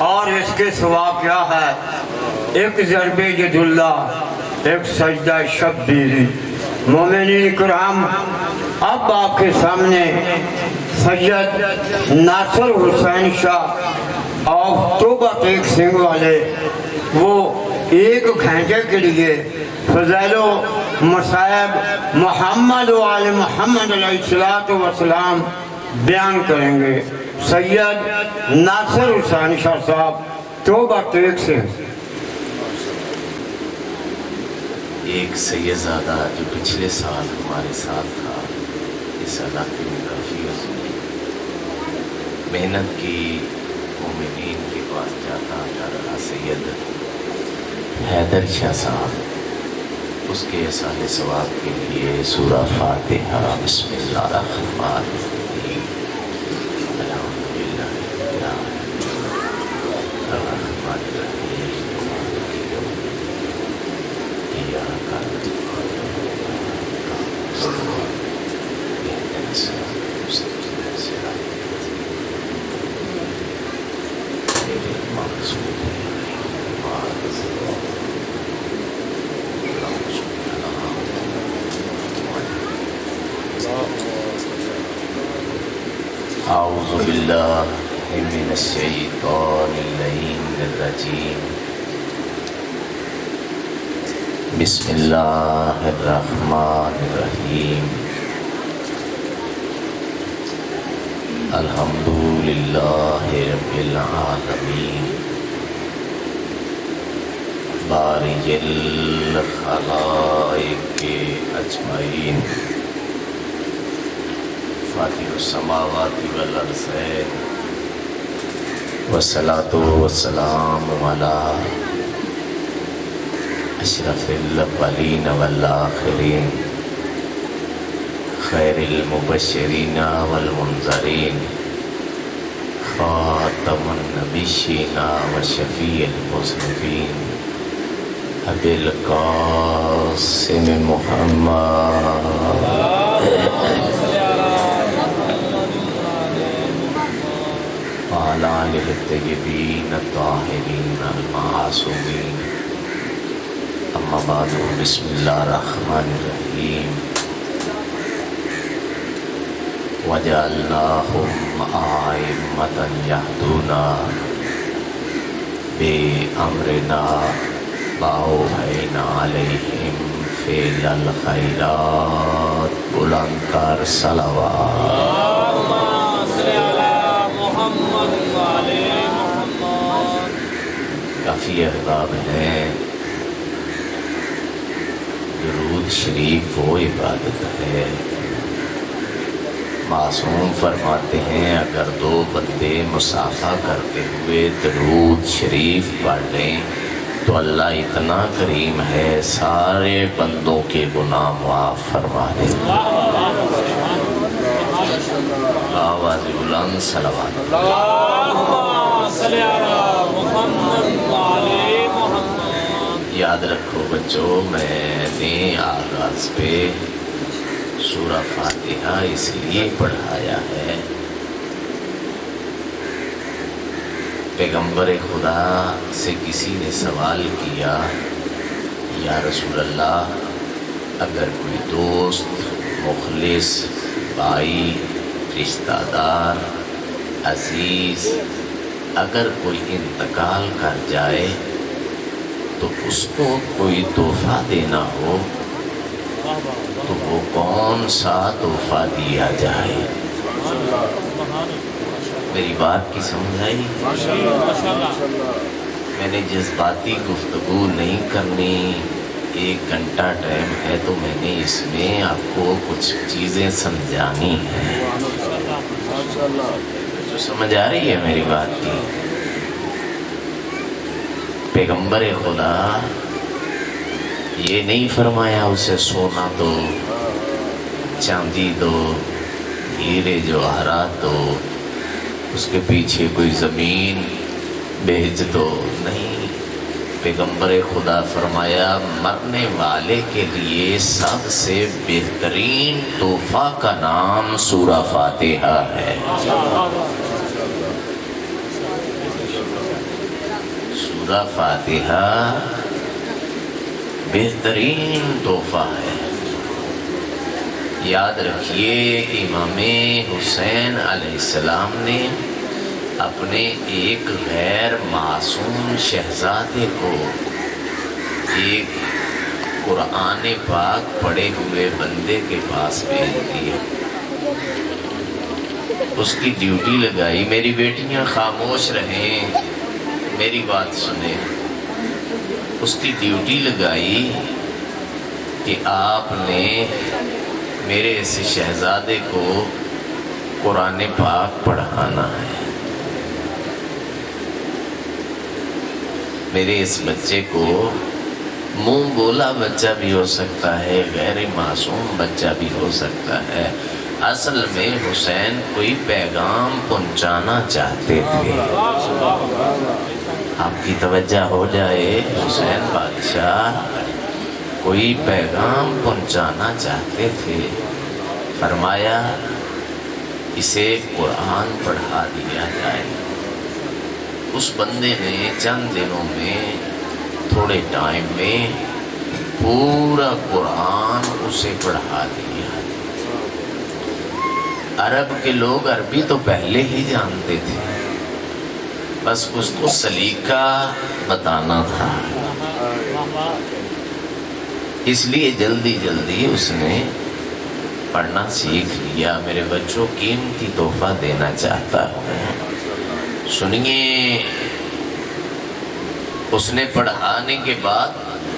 اور اس کے سوا کیا ہے؟ ایک ضرب ید اللہ، ایک سجدہ شبیری۔ مومنین کرام، اب آپ کے سامنے سید ناصر حسین شاہ اور توبہ ٹیک سنگھ والے وہ 1 گھنٹے کے لیے فضائل و مصائب محمد و آل محمد علیہ السلام بیان کریں گے۔ سید ناصر حسین شاہ صاحب توبہ ٹیک سے۔ ایک سیدزادہ جو پچھلے سال ہمارے ساتھ تھا، اس علاقے میں کافی اس نے محنت کی، مومنین کے پاس جاتا رہا، سید حیدر شاہ صاحب، اس کے اصال ثواب کے لیے سورہ فاتحہ۔ بسم اللہ الرحمن الرحیم، الحمدللہ الرحمن الرحیم، ایاک نعبد و ایاک نستعین، اعوذ باللہ من الشیطان اللعین الرجیم، بسم اللہ الرحمن الرحیم، الحمدللہ رب العالمین، باری الخلائق اجمعین، فاتح السماوات والارضین، والصلاة والسلام علی اشرف الاولین والآخرین، خیر المبشرین والمنذرین، خاتم النبیین وشفیع المذنبین، ابی القاسم محمد وعلی آلہ الطیبین الطاہرین المعصومین، اما بعد، بسم اللہ الرحمن الرحیم، وجعلناہم ائمۃ یہدون بامرنا واوحینا علیہم فعل الخیرات۔ بلند تر صلوات۔ کافی احباب ہیں، درود شریف وہ عبادت ہے۔ معصوم فرماتے ہیں اگر 2 بندے مصافحہ کرتے ہوئے درود شریف پڑھ لیں تو اللہ اتنا کریم ہے، سارے بندوں کے گناہ معاف فرما دے۔ آواز بلند صلوات۔ اللہم صلی علی محمد وعلی محمد۔ یاد رکھو بچوں، میں نے آغاز پہ سورہ فاتحہ اس لیے پڑھایا ہے، پیغمبر خدا سے کسی نے سوال کیا، یا رسول اللہ، اگر کوئی دوست، مخلص، بھائی، رشتہ دار، عزیز، اگر کوئی انتقال کر جائے تو اس کو کوئی تحفہ دینا ہو تو وہ کون سا تحفہ دیا جائے؟ میری بات کی سمجھ آئی؟ میں نے جذباتی گفتگو نہیں کرنی، 1 گھنٹہ ٹائم ہے تو میں نے اس میں آپ کو کچھ چیزیں سمجھانی ہیں۔ جو سمجھ آ رہی ہے میری بات کی؟ پیغمبر خدا یہ نہیں فرمایا اسے سونا دو، چاندی دو، ہیرے جواہرات دو، اس کے پیچھے کوئی زمین بیچ دو، نہیں۔ پیغمبر خدا فرمایا مرنے والے کے لیے سب سے بہترین تحفہ کا نام سورہ فاتحہ ہے۔ روزہ فاتحہ بہترین تحفہ ہے۔ یاد رکھیے امام حسین علیہ السلام نے اپنے ایک غیر معصوم شہزادے کو ایک قرآن پاک پڑھے ہوئے بندے کے پاس بھیج دیا، اس کی ڈیوٹی لگائی۔ میری بیٹیاں خاموش رہیں، میری بات سنیں۔ اس کی ڈیوٹی لگائی کہ آپ نے میرے اس شہزادے کو قرآن پاک پڑھانا ہے، میرے اس بچے کو، منہ بولا بچہ بھی ہو سکتا ہے، غیر معصوم بچہ بھی ہو سکتا ہے، اصل میں حسین کوئی پیغام پہنچانا چاہتے تھے۔ آپ کی توجہ ہو جائے، حسین بادشاہ کوئی پیغام پہنچانا چاہتے تھے۔ فرمایا اسے قرآن پڑھا دیا جائے۔ اس بندے نے چند دنوں میں، تھوڑے ٹائم میں پورا قرآن اسے پڑھا دیا۔ عرب کے لوگ عربی تو پہلے ہی جانتے تھے، بس اس کو سلیقہ بتانا تھا، اس لیے جلدی جلدی اس نے پڑھنا سیکھ لیا۔ میرے بچوں قیمتی تحفہ دینا چاہتا ہوں، سنیے۔ اس نے پڑھانے کے بعد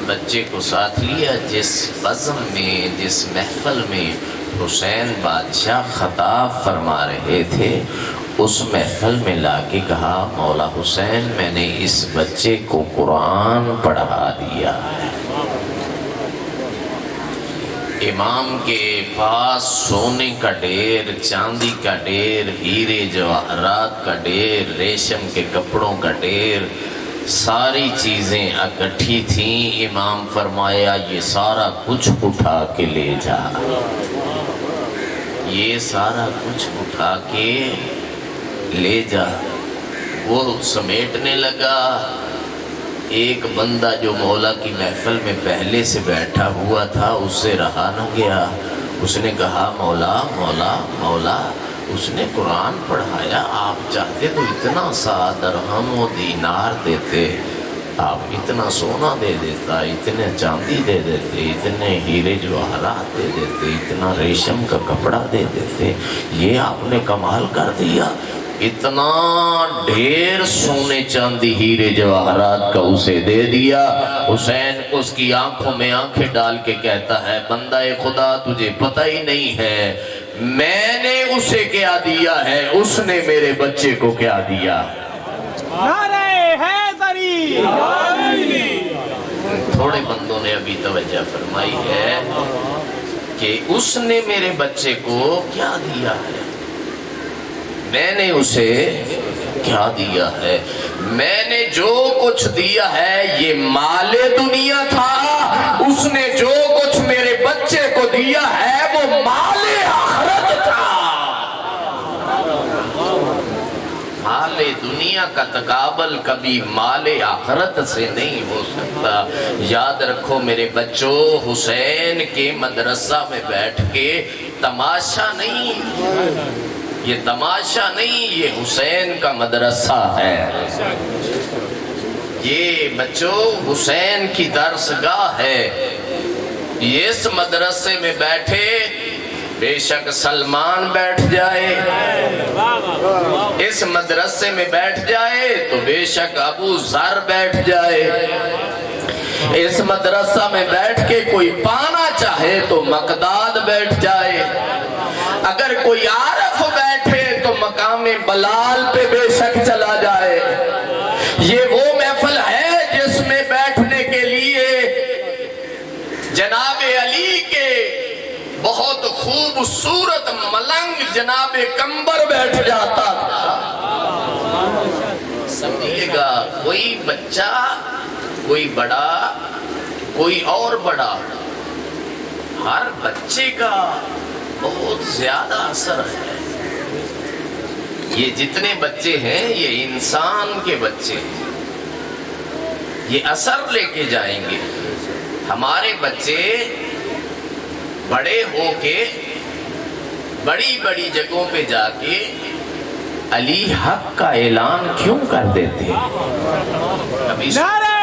بچے کو ساتھ لیا۔ جس بزم میں، جس محفل میں حسین بادشاہ خطاب فرما رہے تھے، اس محفل میں لا کے کہا مولا حسین میں نے اس بچے کو قرآن پڑھا دیا ہے۔ امام کے پاس سونے کا ڈھیر، چاندی کا ڈھیر، ہیرے جواہرات کا ڈھیر، ریشم کے کپڑوں کا ڈھیر، ساری چیزیں اکٹھی تھیں۔ امام فرمایا یہ سارا کچھ اٹھا کے لے جا، یہ سارا کچھ اٹھا کے لے جا۔ وہ سمیٹنے لگا۔ ایک بندہ جو مولا کی محفل میں پہلے سے بیٹھا ہوا تھا، اس سے رہا نہ گیا۔ اس نے کہا مولا مولا مولا، اس نے قرآن پڑھایا، آپ چاہتے تو اتنا سا درہم و دینار دیتے، آپ اتنا سونا دے دیتا، اتنے چاندی دے دیتے، اتنے ہیرے جواہرات دے دیتے، اتنا ریشم کا کپڑا دے دیتے، یہ آپ نے کمال کر دیا۔ اتنا ڈھیر سونے چاندی ہیرے جواہرات کا اسے دے دیا۔ حسین اس کی آنکھوں میں آنکھیں ڈال کے کہتا ہے بندہ خدا تجھے پتہ ہی نہیں ہے میں نے اسے کیا دیا ہے، اس نے میرے بچے کو کیا دیا۔ نعرہ حیدری! تھوڑے بندوں نے ابھی توجہ فرمائی ہے کہ اس نے میرے بچے کو کیا دیا ہے، میں نے اسے کیا دیا ہے۔ میں نے جو کچھ دیا ہے یہ مال دنیا تھا، اس نے جو کچھ میرے بچے کو دیا ہے وہ مال آخرت تھا۔ مال دنیا کا تقابل کبھی مال آخرت سے نہیں ہو سکتا۔ یاد رکھو میرے بچوں، حسین کے مدرسہ میں بیٹھ کے تماشا نہیں، یہ تماشا نہیں، یہ حسین کا مدرسہ ہے۔ یہ بچوں حسین کی درسگاہ ہے۔ اس مدرسے میں بیٹھے بے شک سلمان بیٹھ جائے، اس مدرسے میں بیٹھ جائے تو بے شک ابو ذر بیٹھ جائے، اس مدرسہ میں بیٹھ کے کوئی پانا چاہے تو مقداد بیٹھ جائے، اگر کوئی عارف بیٹھے تو مقام بلال پہ بے شک چلا جائے۔ یہ وہ محفل ہے جس میں بیٹھنے کے لیے جناب علی کے بہت خوبصورت ملنگ جناب کمبر بیٹھ جاتا تھا۔ سمجھیے گا، کوئی بچہ، کوئی بڑا، کوئی اور بڑا، ہر بچے کا بہت زیادہ اثر ہے۔ یہ جتنے بچے ہیں یہ انسان کے بچے ہیں، یہ اثر لے کے جائیں گے. ہمارے بچے بڑے ہو کے بڑی بڑی جگہوں پہ جا کے علی حق کا اعلان کیوں کر دیتے ہیں؟ کبھی نعرہ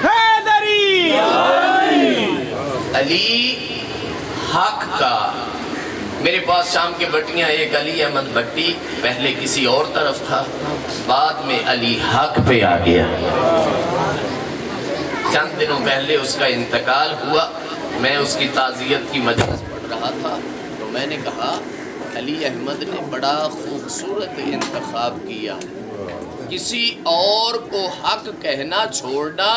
حیدری. علی حق کا. میرے پاس شام کے بٹیاں ایک علی احمد بٹی پہلے کسی اور طرف تھا، بعد میں علی حق پہ آ گیا. چند دنوں پہلے اس کا انتقال ہوا. میں اس کی تعزیت کی مجلس پڑھ رہا تھا تو میں نے کہا علی احمد نے بڑا خوبصورت انتخاب کیا. کسی اور کو حق کہنا چھوڑنا،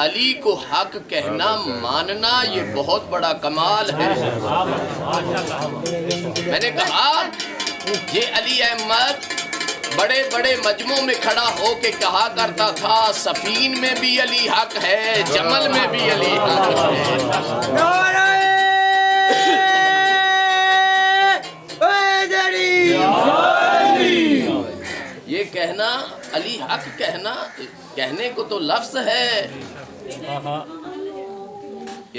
علی کو حق کہنا ماننا، یہ بہت بڑا کمال ہے. میں نے کہا یہ علی احمد بڑے بڑے مجمعوں میں کھڑا ہو کے کہا کرتا تھا سفین میں بھی علی حق ہے، جمل میں بھی علی حق ہے. نعرہ حیدری. یہ کہنا علی حق کہنا، کہنے کو تو لفظ ہے،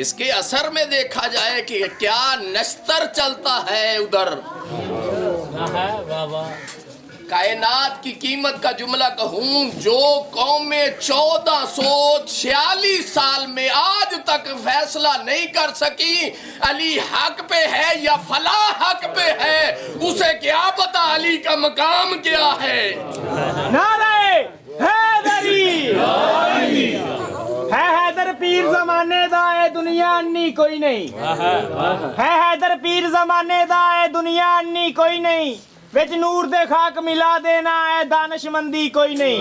اس کے اثر میں دیکھا جائے کہ کیا نشتر چلتا ہے ادھر. کائنات کی قیمت کا جملہ کہوں، جو قومیں 1446 سال میں آج تک فیصلہ نہیں کر سکی علی حق پہ ہے یا فلاں حق پہ ہے، اسے کیا پتا علی کا مقام کیا ہے. نعرہ حیدری. ہے حیدر پیر زمانے دا اے دنیا انی کوئی نہیں. ہے حیدر پیر زمانے دا اے دنیا انی کوئی نہیں. وچ نور دے خاک ملا دینا اے دانش مندی کوئی نہیں.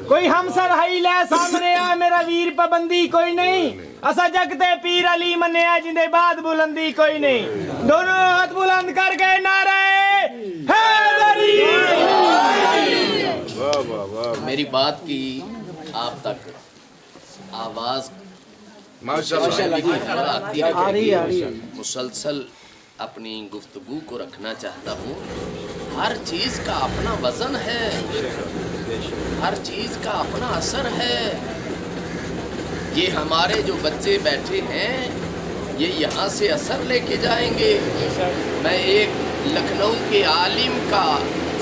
کوئی ہم سر ہائی لے سامنے آ میرا ویر پابندی کوئی نہیں. اسا جگتے پیر علی منیا جندے بعد بلندی کوئی نہیں. دونوں ہاتھ بلند کر کے نعرہ حیدری. میری بات کی آپ تک آواز مسلسل اپنی گفتگو کو رکھنا چاہتا ہوں. ہر چیز کا اپنا وزن ہے، ہر چیز کا اپنا اثر ہے. یہ ہمارے جو بچے بیٹھے ہیں یہ یہاں سے اثر لے کے جائیں گے. میں ایک لکھنؤ کے عالم کا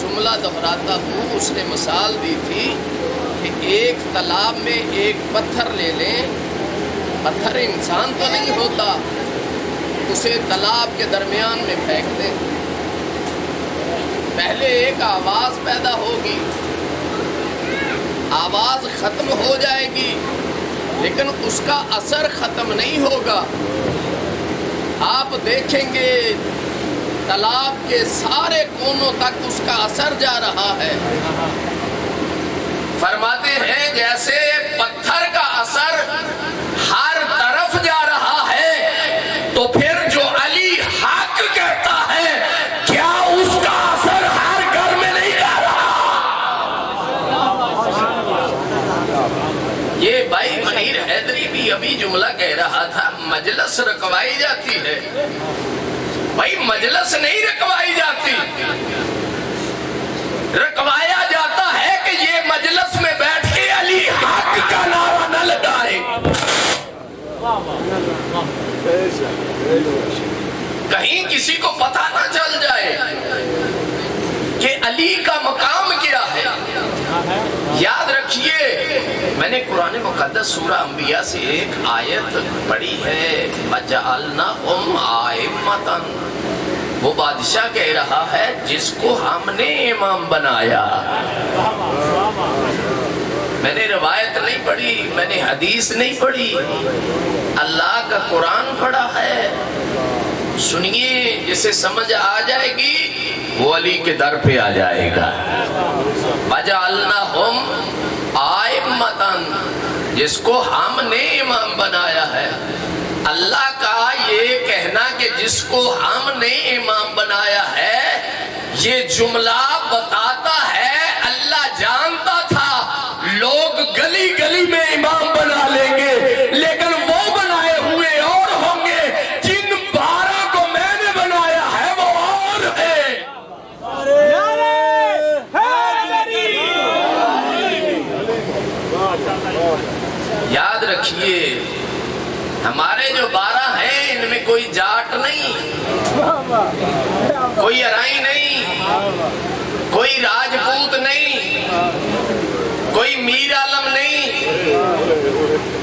جملہ دہراتا ہوں. اس نے مثال دی تھی کہ ایک تالاب میں ایک پتھر لے لیں، پتھر انسان تو نہیں ہوتا، اسے تالاب کے درمیان میں پھینک دیں. پہلے ایک آواز پیدا ہوگی، آواز ختم ہو جائے گی، لیکن اس کا اثر ختم نہیں ہوگا. آپ دیکھیں گے تالاب کے سارے کونوں تک اس کا اثر جا رہا ہے. فرماتے ہیں جیسے پتھر کا اثر ہر طرف جا رہا ہے تو پھر جو علی حق کہتا ہے کیا اس کا اثر ہر گھر میں نہیں جا رہا. یہ بھائی منیر حیدری بھی ابھی جملہ کہہ رہا تھا مجلس رکوائی جاتی ہے. بھائی مجلس نہیں رکوائی جاتی، رکوایا جاتا ہے کہ یہ مجلس میں بیٹھ کے علی حق کا نعرہ نہ لگائے. کہیں کسی کو پتہ نہ چل جائے کہ علی کا مقام کیا ہے. یاد رکھیے میں نے قرآن مقدس سورہ انبیاء سے ایک آیت پڑھی ہے وَجَعَلْنَهُمْ أَئِمَّةً. وہ بادشاہ کہہ رہا ہے جس کو ہم نے امام بنایا. میں نے روایت نہیں پڑھی، میں نے حدیث نہیں پڑھی، اللہ کا قرآن پڑھا ہے. سنیے، جسے سمجھ آ جائے گی وہ علی کے در پہ آ جائے گا. وَجَعَلْنَهُمْ أَئِمَّةً، جس کو ہم نے امام بنایا ہے. اللہ کا یہ کہنا کہ جس کو ہم نے امام بنایا ہے، یہ جملہ بتاتا ہے اللہ جانتا تھا لوگ گلی گلی میں امام بنا لیں گے، لیکن وہ بنائے ہوئے اور ہوں گے. جن 12 کو میں نے بنایا ہے وہ اور ہے. نعرہ حیدری. یاد رکھیے ہمارے جو 12 ہیں ان میں کوئی جاٹ نہیں، کوئی ارائی نہیں، کوئی راجپوت نہیں، کوئی میر عالم نہیں،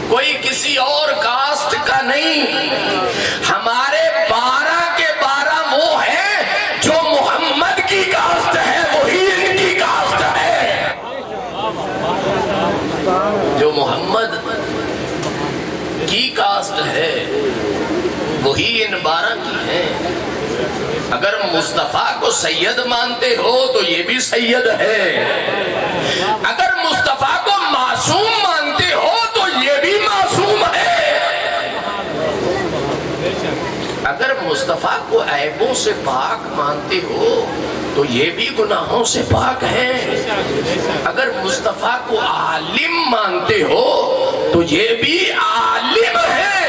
کوئی کسی اور کاسٹ کا نہیں۔ ہمارے 12 کے 12 وہ ہیں جو محمد کی کاسٹ ہے، وہی ان کی کاسٹ ہے۔ جو محمد کی کاسٹ ہے وہی ان 12 کی ہے۔ اگر مصطفیٰ کو سید مانتے ہو تو یہ بھی سید ہے، اگر مصطفیٰ کو معصوم مانتے ہو تو یہ بھی معصوم ہے، اگر مصطفیٰ کو عیبوں سے پاک مانتے ہو تو یہ بھی گناہوں سے پاک ہے، اگر مصطفیٰ کو عالم مانتے ہو تو یہ بھی عالم ہے،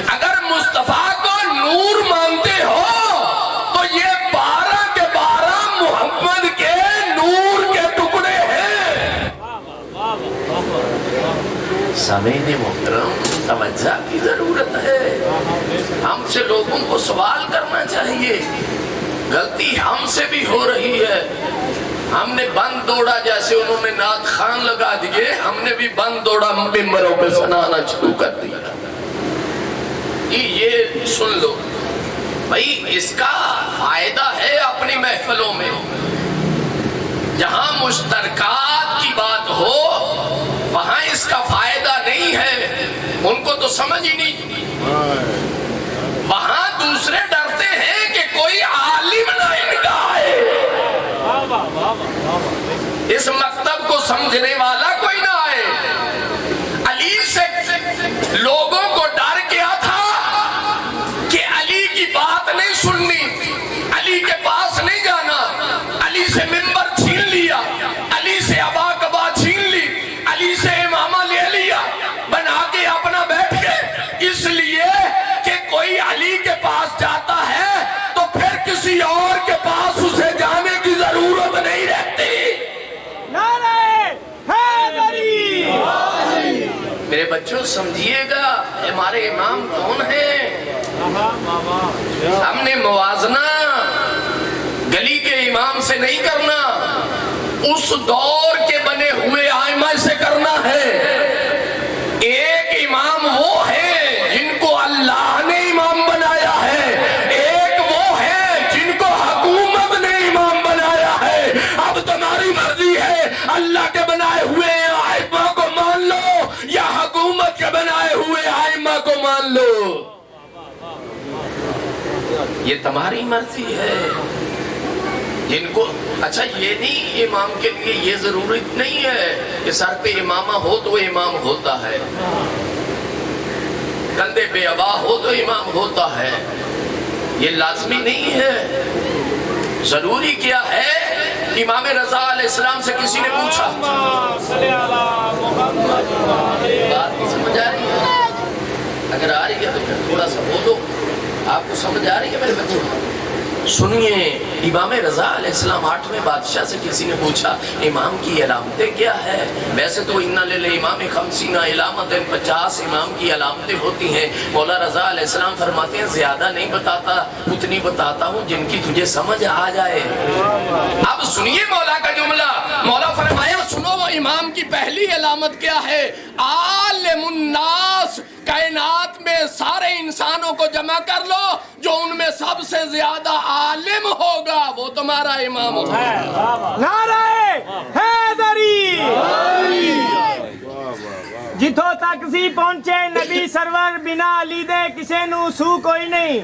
اگر مصطفیٰ کو نور مانتے ہو تو یہ 12 کے 12 محمد کے نور کے ٹکڑے ہیں۔ سامعین محترم، توجہ کی ضرورت ہے۔ ہم سے لوگوں کو سوال کرنا چاہیے، غلطی ہم سے بھی ہو رہی ہے۔ ہم نے بند دوڑا، جیسے انہوں نے نعت خان لگا دیے، ہم نے بھی بند دوڑا، ممبروں پہ سنانا شروع کر دیا۔ یہ سن لو بھائی، اس کا فائدہ ہے اپنی محفلوں میں، جہاں مشترکات کی بات ہو وہاں اس کا فائدہ نہیں ہے، ان کو تو سمجھ ہی نہیں۔ وہاں دوسرے ڈرتے ہیں کہ کوئی عالم نہ ان کا آئے، اس مکتب کو سمجھنے والا کوئی نہ آئے۔ علی سے لوگوں کو ڈر کیا تھا کہ علی کی بات نہیں سننی، علی کے پاس نہیں جانا، علی سے منبر چھین لیا، علی سے ابا کبا چھین لی، علی سے امامہ لے لیا، بنا کے اپنا بیٹھ گئے، اس لیے کہ کوئی علی کے پاس جاتا ہے تو پھر کسی اور کے پاس اسے جانے کی ضرورت نہیں رہتی۔ نعرہ حیدری! میرے بچوں سمجھیے گا ہمارے امام کون ہیں۔ ہم نے موازنہ گلی کے امام سے نہیں کرنا، اس دور کے بنے ہوئے ائمہ سے کرنا ہے۔ ایک امام وہ ہے جن کو اللہ نے امام بنایا ہے، ایک وہ ہے جن کو حکومت نے امام بنایا ہے۔ اب تمہاری مرضی ہے، اللہ کے بنائے ہوئے ائمہ کو مان لو یا حکومت کے بنائے ہوئے ائمہ کو مان لو، یہ تمہاری مرضی ہے۔ جن کو اچھا یہ نہیں، امام کے لیے یہ ضرورت نہیں ہے کہ سر پہ امامہ ہو تو وہ امام ہوتا ہے، کندھے پہ عبا ہو تو امام ہوتا ہے، یہ لازمی نہیں ہے۔ ضروری کیا ہے؟ امام رضا علیہ السلام سے کسی نے پوچھا، بات نہیں سمجھ آ رہی ہے؟ اگر آ رہی ہے تو پھر تھوڑا سا بولو، آپ کو سمجھ آ رہی ہے میرے بچوں؟ سنیے، امام رضا علیہ السلام 8ویں بادشاہ سے کسی نے پوچھا امام کی علامتیں کیا ہے؟ ویسے تو اِنَّ لِلْإِمَامِ 50 علامتیں، 50 امام کی علامتیں ہوتی ہیں۔ مولا رضا علیہ السلام فرماتے ہیں زیادہ نہیں بتاتا، اتنی بتاتا ہوں جن کی تجھے سمجھ آ جائے۔ اب سنیے مولا کا جملہ، مولا فرمایا سنو وہ امام کی پہلی علامت کیا ہے؟ عالم الناس، کائنات میں سارے انسانوں کو جمع کر لو، جو ان میں سب سے زیادہ عالم ہوگا وہ تمہارا امام ہوگا۔ نعرہ حیدری! جتھوں تک سی پہنچے نبی سرور، بنا علی دے کسے نو سو کوئی نہیں۔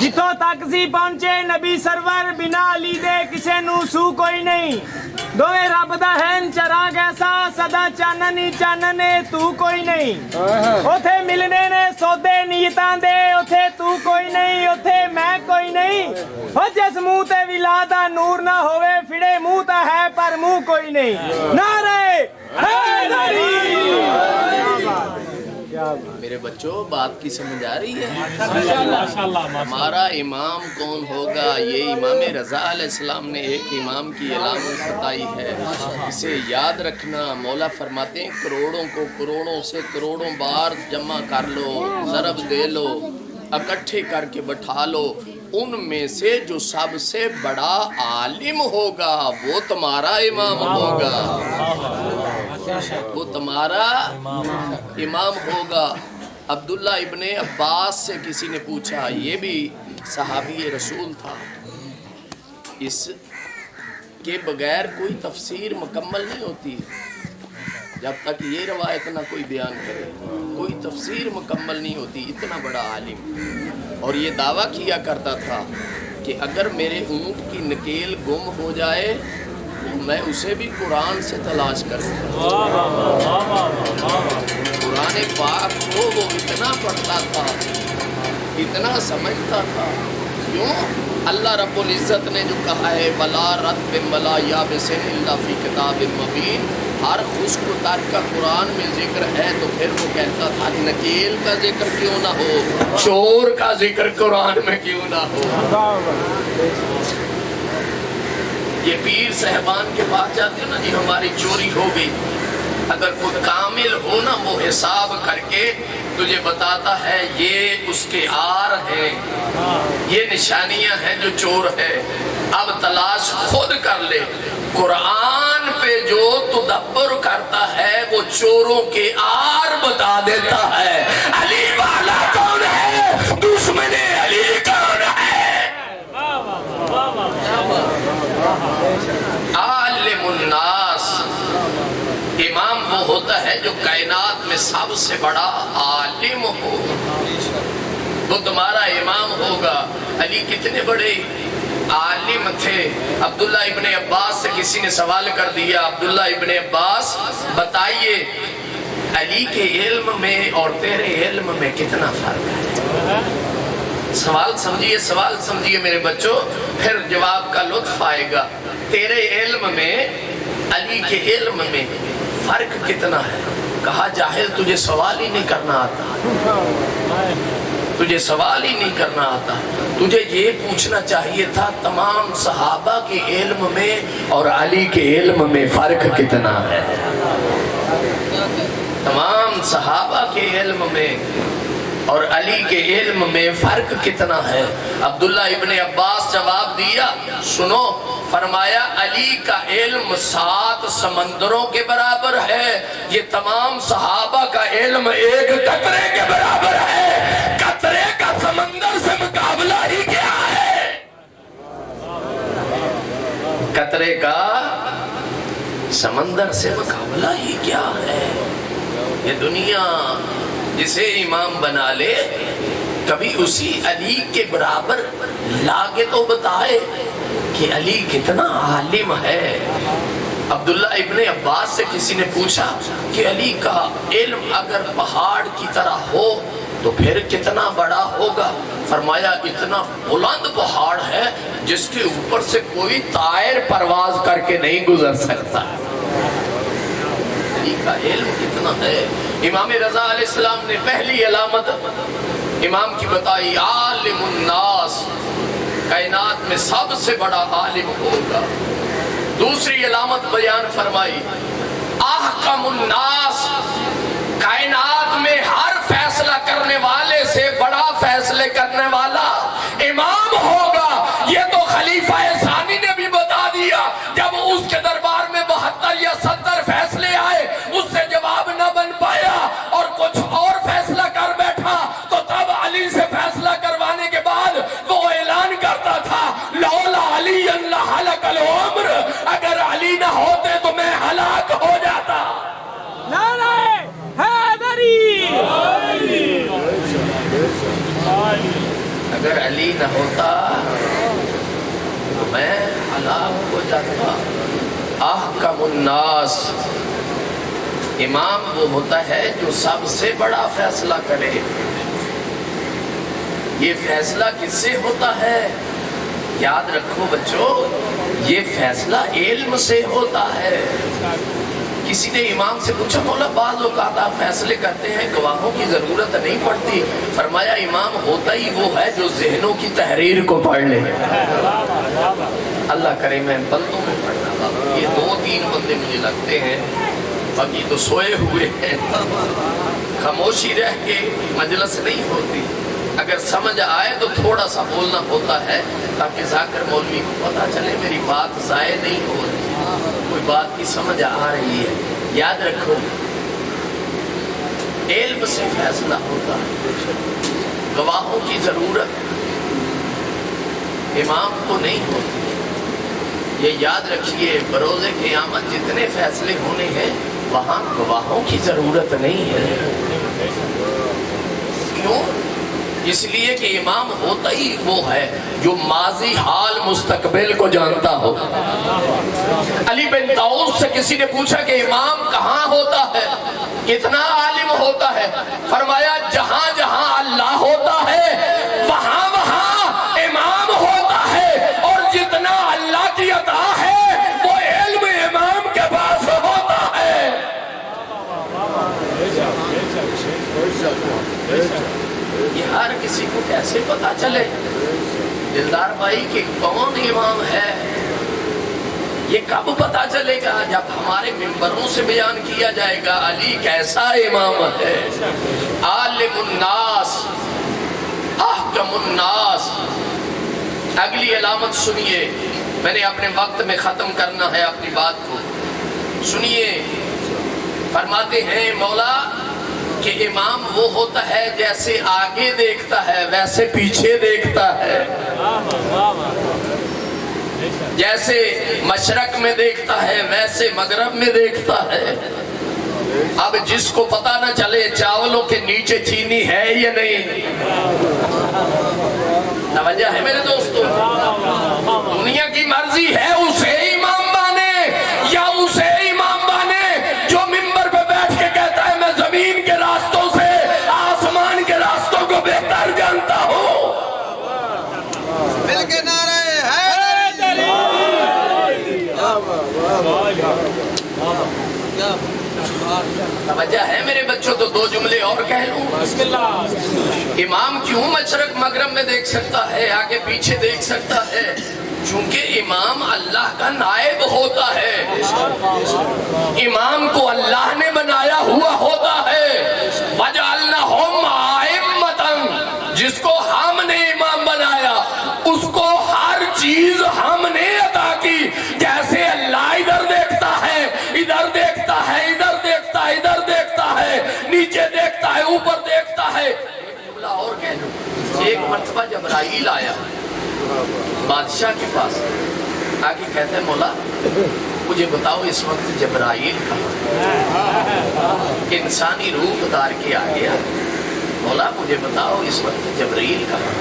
جتھوں تک سی پہنچے نبی سرور، بنا علی دے کسے نو سو کوئی نہیں۔ دوے رب دا ہین چراغ ایسا، سدا چانن ہی چانن ہے، تو کوئی نہیں۔ اوتھے ملنے نے سودے نیتاں دے، اوتھے تو کوئی نہیں، اوتھے میں کوئی نہیں۔ او جس منہ تے ولا دا نور نہ ہوئے، پھڑے منہ تا ہے پر منہ کوئی نہیں۔ نعرہ حیدری! میرے بچوں بات کی سمجھ آ رہی ہے؟ ہمارا امام کون ہوگا؟ یہ امام رضا علیہ السلام نے ایک امام کی علامت بتائی ہے، اسے یاد رکھنا۔ مولا فرماتے ہیں کروڑوں کو کروڑوں سے کروڑوں بار جمع کر لو، ضرب دے لو، اکٹھے کر کے بٹھا لو، ان میں سے جو سب سے بڑا عالم ہوگا وہ تمہارا امام ہوگا، وہ تمہارا امام ہوگا۔ عبداللہ ابن عباس سے کسی نے پوچھا، یہ بھی صحابی رسول تھا، اس کے بغیر کوئی تفسیر مکمل نہیں ہوتی جب تک یہ روایت نہ کوئی بیان کرے، کوئی تفسیر مکمل نہیں ہوتی۔ اتنا بڑا عالم، اور یہ دعویٰ کیا کرتا تھا کہ اگر میرے اونٹ کی نکیل گم ہو جائے تو میں اسے بھی قرآن سے تلاش کر سکتا۔ قرآن پاک کو وہ اتنا پڑھتا تھا، اتنا سمجھتا تھا۔ کیوں؟ اللہ رب العزت نے جو کہا ہے وَلَا رَطْبٍ وَلَا يَابِسٍ إِلَّا فِي كِتَابٍ مُبِينٍ، ہر خشک و تر کا قرآن میں ذکر ہے، تو پھر وہ کہتا تھا نکیل کا ذکر کیوں نہ ہو، چور کا ذکر قرآن میں کیوں نہ ہو۔ یہ پیر صاحبان کے پاس جاتے ہیں نا، جی ہماری چوری ہو گئی، اگر کوئی کامل ہو نا وہ حساب کر کے تجھے بتاتا ہے یہ اس کے آر ہیں، یہ نشانیاں ہیں جو چور ہے، اب تلاش خود کر لے۔ قرآن پہ جو تدبر کرتا ہے وہ چوروں کے آر بتا دیتا ہے۔ علی والا کون ہے؟ دشمن علی کون ہے؟ عالم الناس، امام وہ ہوتا ہے جو کائنات میں سب سے بڑا عالم ہو، وہ تمہارا امام ہوگا۔ علی کتنے بڑے عالم تھے۔ عبداللہ ابن عباس سے کسی نے سوال کر دیا، عبداللہ ابن عباس بتائیے علی کے علم میں اور تیرے علم میں کتنا فرق ہے؟ سوال سمجھیے میرے بچوں، پھر جواب کا لطف آئے گا۔ تیرے علم میں علی کے علم میں فرق کتنا ہے؟ کہا جاہل تجھے سوال ہی نہیں کرنا آتا، تجھے سوال ہی نہیں کرنا آتا، تجھے یہ پوچھنا چاہیے تھا تمام صحابہ کے علم میں اور علی کے علم میں فرق کتنا ہے؟ تمام صحابہ کے علم میں اور علی کے علم میں فرق کتنا ہے؟ عبداللہ ابن عباس جواب دیا، سنو، فرمایا علی کا علم 7 سمندروں کے برابر ہے، یہ تمام صحابہ کا علم ایک قطرے کے برابر ہے۔ قطرے کا سمندر سے مقابلہ ہی کیا ہے؟ قطرے کا سمندر سے مقابلہ ہی کیا ہے؟ یہ دنیا جسے امام بنا لے کبھی اسی علی کے برابر لاگے تو بتائے کہ علی کتنا عالم ہے۔ عبداللہ ابن عباس سے کسی نے پوچھا کہ علی کا علم اگر پہاڑ کی طرح ہو تو پھر کتنا بڑا ہوگا؟ فرمایا اتنا بلند پہاڑ ہے جس کے اوپر سے کوئی طائر پرواز کر کے نہیں گزر سکتا۔ علی کا علم کتنا ہے؟ امام رضا علیہ السلام نے پہلی علامت امام کی بتائی، عالم الناس، کائنات میں سب سے بڑا عالم ہوگا۔ دوسری علامت بیان فرمائی، احکم الناس، کائنات میں ہر فیصلہ کرنے والے سے بڑا فیصلے کرنے والا امام ہوگا۔ یہ تو خلیفہ ثانی نے بھی بتا دیا، جب اس کے دربار میں 72 یا 70 فیصلے آئے، اس سے جواب نہ بن پایا اور کچھ اور فیصلہ کر بیٹھا، تو تب علی سے فیصلہ کروانے کے بعد وہ اعلان کرتا تھا، لولا علی لہلک العمر، اگر علی نہ ہوتے تو میں ہلاک ہو جاتا۔ نعرہ حیدری، اگر علی نہ ہوتا تو میں ہلاک ہو جاتا۔ احکم الناس، امام وہ ہوتا ہے جو سب سے بڑا فیصلہ کرے۔ یہ فیصلہ کس سے ہوتا ہے؟ یاد رکھو بچوں، یہ فیصلہ علم سے ہوتا ہے۔ کسی نے امام سے پوچھا مولا بعض اوقات آپ فیصلے کرتے ہیں گواہوں کی ضرورت نہیں پڑتی. فرمایا امام ہوتا ہی وہ ہے جو ذہنوں کی تحریر کو پڑھ لے. اللہ کرے میں بندوں میں پڑھنا بابا. یہ 2-3 بندے مجھے لگتے ہیں, باقی تو سوئے ہوئے ہیں. خاموشی رہ کے مجلس نہیں ہوتی. اگر سمجھ آئے تو تھوڑا سا بولنا ہوتا ہے تاکہ ذاکر مولوی کو پتا چلے میری بات ضائع نہیں ہو رہی, کوئی بات کی سمجھ آ رہی ہے. یاد رکھو علم سے فیصلہ ہوتا ہے, گواہوں کی ضرورت امام کو نہیں ہوتی. یہ یاد رکھیے بروز قیامت جتنے فیصلے ہونے ہیں وہاں گواہوں کی ضرورت نہیں ہے. کیوں؟ اس لیے کہ امام ہوتا ہی وہ ہے جو ماضی حال مستقبل کو جانتا ہو. علی بن طاؤس سے کسی نے پوچھا کہ امام کہاں ہوتا ہے, کتنا عالم ہوتا ہے؟ فرمایا جہاں جہاں اللہ ہوتا ہے وہاں وہاں امام ہوتا ہے, اور جتنا اللہ کی عطا ہے وہ علم امام کے پاس ہوتا ہے. یہ ہر کسی کو کیسے پتا چلے دلدار بھائی کہ کون امام ہے؟ یہ کب پتا چلے گا؟ جب ہمارے منبروں سے بیان کیا جائے گا علی کیسا امام ہے, عالم الناس احکم الناس. اگلی علامت سنیے, میں نے اپنے وقت میں ختم کرنا ہے اپنی بات کو. سنیے, فرماتے ہیں مولا کہ امام وہ ہوتا ہے جیسے آگے دیکھتا ہے ویسے پیچھے دیکھتا ہے, جیسے مشرق میں دیکھتا ہے ویسے مغرب میں دیکھتا ہے. اب جس کو پتا نہ چلے چاولوں کے نیچے چینی ہے یا نہیں. توجہ ہے میرے دوستو, دنیا کی مرضی ہے اسے امام بانے یا اسے امام بانے جو منبر پہ بیٹھ کے کہتا ہے میں زمین کے راستوں سے آسمان کے راستوں کو بہتر جانتا ہوں. مل کے نعرہ حیدری. توجہ ہے میرے بچوں, تو 2 جملے اور کہہ لوں. امام کیوں مشرق مغرب میں دیکھ سکتا ہے, آگے پیچھے دیکھ سکتا ہے؟ چونکہ امام اللہ کا نائب ہوتا ہے, امام کو اللہ نے بنایا ہوا ہوتا ہے. وَجَعَلْنَهُمْ أَئِمَّةً, جس کو ہم نے امام بنایا اس کو ہر چیز ہم نے عطا کی. جیسے اللہ ادھر دیکھتا ہے, ادھر دیکھتا ہے, ادھر دیکھتا ہے, ادھر دیکھتا ہے, نیچے دیکھتا ہے, اوپر دیکھتا ہے. ایک جملہ اور کہہ لوں. ایک مرتبہ جبرائیل آیا بادشاہ کے پاس, آگے کہتے ہیں مولا مجھے بتاؤ اس وقت جبرائیل کہاں؟ انسانی روح اتار کے آ گیا. مولا مجھے بتاؤ اس وقت جبرائیل کہاں؟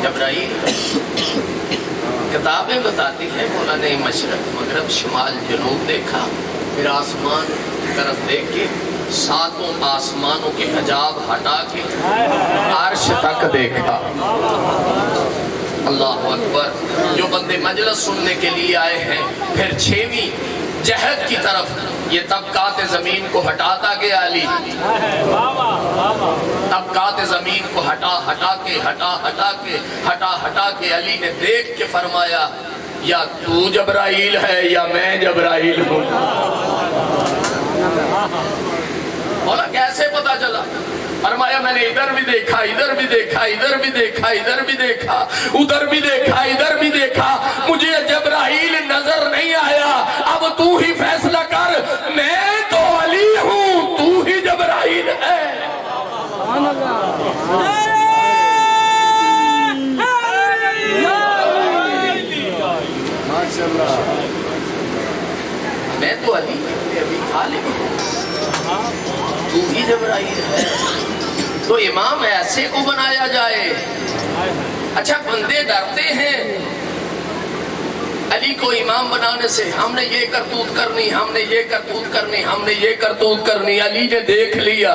جبرائیل کتابیں بتاتی ہیں مولا نے مشرق مغرب شمال جنوب دیکھا, پھر آسمان کی طرف دیکھ کے 7 آسمانوں کے حجاب ہٹا کے عرش تک دیکھا. اللہ اکبر. جو بندے مجلس سننے کے لیے آئے ہیں, پھر 6ویں جہد کی طرف یہ طبقات زمین کو ہٹاتا گیا علی. طبقات زمین کو ہٹا کے علی نے دیکھ کے فرمایا یا تو جبرائیل ہے یا میں جبرائیل ہوں. بولا کیسے پتا چلا؟ فرمایا میں نے ادھر بھی دیکھا, ادھر بھی دیکھا, ادھر بھی دیکھا, ادھر بھی دیکھا, ادھر بھی دیکھا, ادھر بھی دیکھا, مجھے جبرائیل نظر نہیں آیا. اب تو ہی فیصلہ کر, میں تو علی ہوں, تو ہی جبرائیل ہے. میں تو علی ابھی عالم ہوں, تو ہی جبرائیل ہے. تو امام ایسے کو بنایا جائے. اچھا بندے ڈرتے ہیں علی کو امام بنانے سے, ہم نے یہ کرتوت کرنی, ہم نے یہ کرتوت کرنی, ہم نے یہ کرتوت کرنی. علی نے دیکھ لیا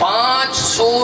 500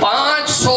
500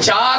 4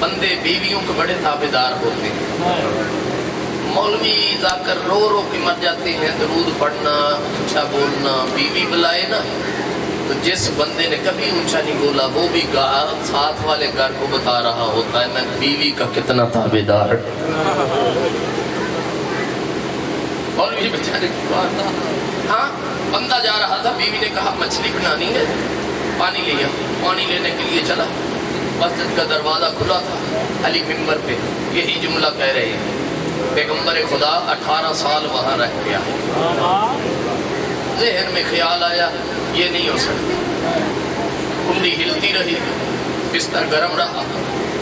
بندے بیویوں کے بڑے تابعدار ہوتے ہیں. مولوی ذاکر رو رو کے مر جاتے ہیں. درود پڑھنا، اونچا بولنا، بیوی بلائے نا تو جس بندے نے کبھی اونچا نہیں بولا وہ بھی ساتھ والے گھر کو بتا رہا ہوتا ہے میں بیوی کا کتنا تابعدار. مولوی بیچارے کی بات. ہاں بندہ جا رہا تھا، بیوی نے کہا مچھلی بنانی ہے، پانی لیا. پانی لینے کے لیے چلا، مسجد کا دروازہ کھلا تھا. علی ممبر پہ یہی جملہ کہہ رہے ہیں. پیغمبر خدا 18 سال وہاں رہ گیا. ذہن میں خیال آیا یہ نہیں ہو سکتا. کنڈی ہلتی رہی، بستر گرم رہا،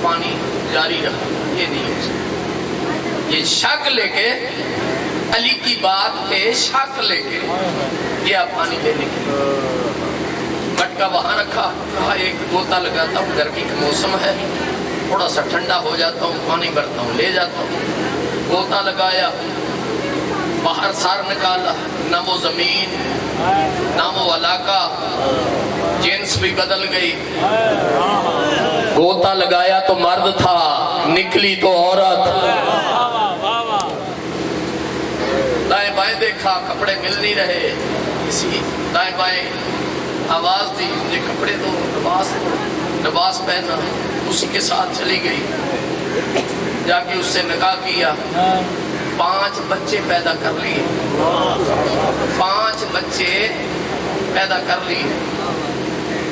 پانی جاری رہا، یہ نہیں ہو سکتا. یہ شک لے کے علی کی بات پہ شک لے کے گیا پانی لینے کے لیے. مٹکا وہاں رکھا، کہا ایک گوتا لگاتا ہوں، گرمی کا موسم ہے، تھوڑا سا ٹھنڈا ہو جاتا ہوں، پانی بھرتا ہوں لے جاتا ہوں. گوتا لگایا، باہر سار نکالا، نہ وہ زمین نہ وہ علاقہ، جنس بھی بدل گئی. گوتا لگایا تو مرد تھا، نکلی تو عورت. دائیں بائیں دیکھا، کپڑے مل نہیں رہے. اسی دائیں بائیں آواز دی، مجھے کپڑے دو، لباس پہنا. اسی کے ساتھ چلی گئی، جا کے اس سے نکاح کیا. 5 بچے پیدا کر لیے. 5 بچے پیدا کر لیے.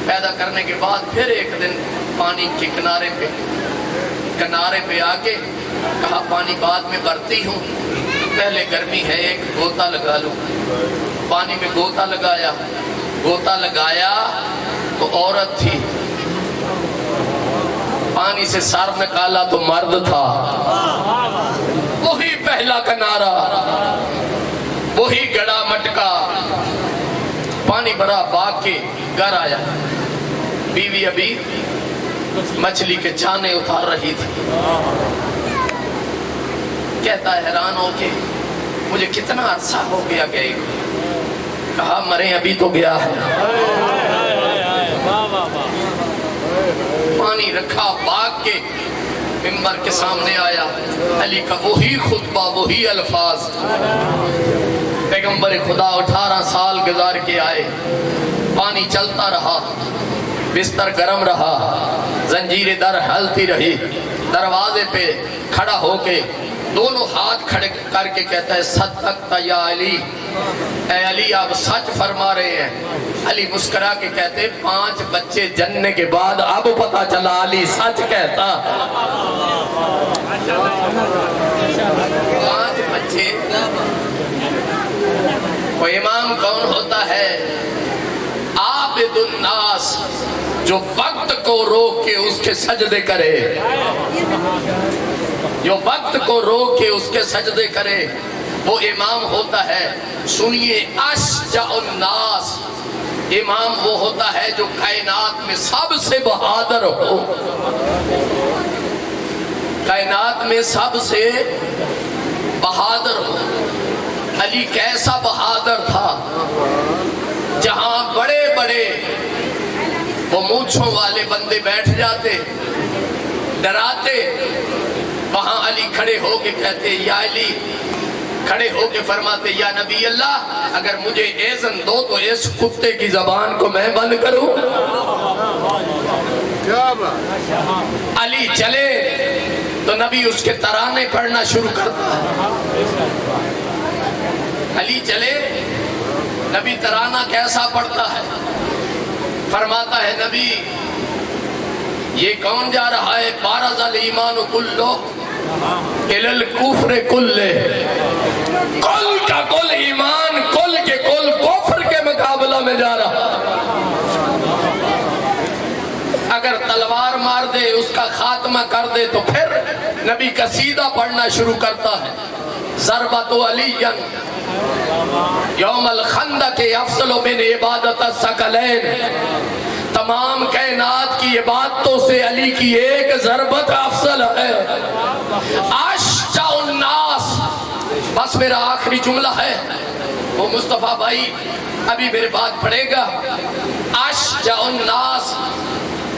پیدا کرنے کے بعد پھر ایک دن پانی کے کنارے پہ آ کے کہا پانی بعد میں بھرتی ہوں، پہلے گرمی ہے، ایک گوتا لگا لوں. پانی میں گوتا لگایا. گوتا لگایا تو عورت تھی. پانی سے سر نکالا تو مرد تھا. وہی پہلا کنارا، وہی گڑا مٹکا. پانی بھرا، باغ کے گھر آیا. بیوی ابھی مچھلی کے چھانے اتار رہی تھی. کہتا ہے حیران ہو کے مجھے کتنا عرصہ ہو گیا گئے. کہا مرے ابھی تو گیا ہے. پانی رکھا، باغ کے ممبر کے سامنے آیا. علی کا وہی خطبہ، وہی الفاظ. پیغمبر خدا 18 سال گزار کے آئے. پانی چلتا رہا، بستر گرم رہا، زنجیر در ہلتی رہی. دروازے پہ کھڑا ہو کے دونوں ہاتھ کھڑے کر کے کہتا ہے صدقت یا علی، اے علی آپ سچ فرما رہے ہیں. علی مسکرا کے کہتے 5 بچے جننے کے بعد اب پتا چلا علی سچ کہتا. 5 بچے. وہ امام کون ہوتا ہے؟ عابد الناس، جو وقت کو روک کے اس کے سجدے کرے. جو وقت کو روک کے اس کے سجدے کرے وہ امام ہوتا ہے. سنیے، اشجع الناس، امام وہ ہوتا ہے جو کائنات میں سب سے بہادر ہو. کائنات میں سب سے بہادر ہو. علی کیسا بہادر تھا، جہاں بڑے بڑے وہ مونچھوں والے بندے بیٹھ جاتے ڈراتے، وہاں علی کھڑے ہو کے کہتے یا علی، کھڑے ہو کے فرماتے یا نبی اللہ اگر مجھے اذن دو تو اس کتے کی زبان کو میں بند کروں. علی چلے تو نبی اس کے ترانے پڑھنا شروع کرتا. علی چلے، نبی ترانہ کیسا پڑھتا ہے؟ فرماتا ہے نبی یہ کون جا رہا ہے؟ بارز الایمان کلو الی الکفر کلے. کل کا کل ایمان، کل کے کل کفر کے مقابلہ میں جا رہا. اگر تلوار مار دے، اس کا خاتمہ کر دے تو پھر نبی قصیدہ پڑھنا شروع کرتا ہے. ضربت علی یوم الخندق افضل من عبادت الثقلین. تمام کائنات کی عبادتوں سے علی کی ایک ضربت افضل ہے. اشجع الناس. بس میرا آخری جملہ ہے، وہ مصطفیٰ بھائی ابھی میرے بات پڑھے گا. اشجع الناس،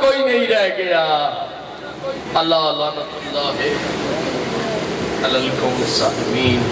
کوئی نہیں رہ گیا اللہ لعنت اللہ علی القوم الظالمین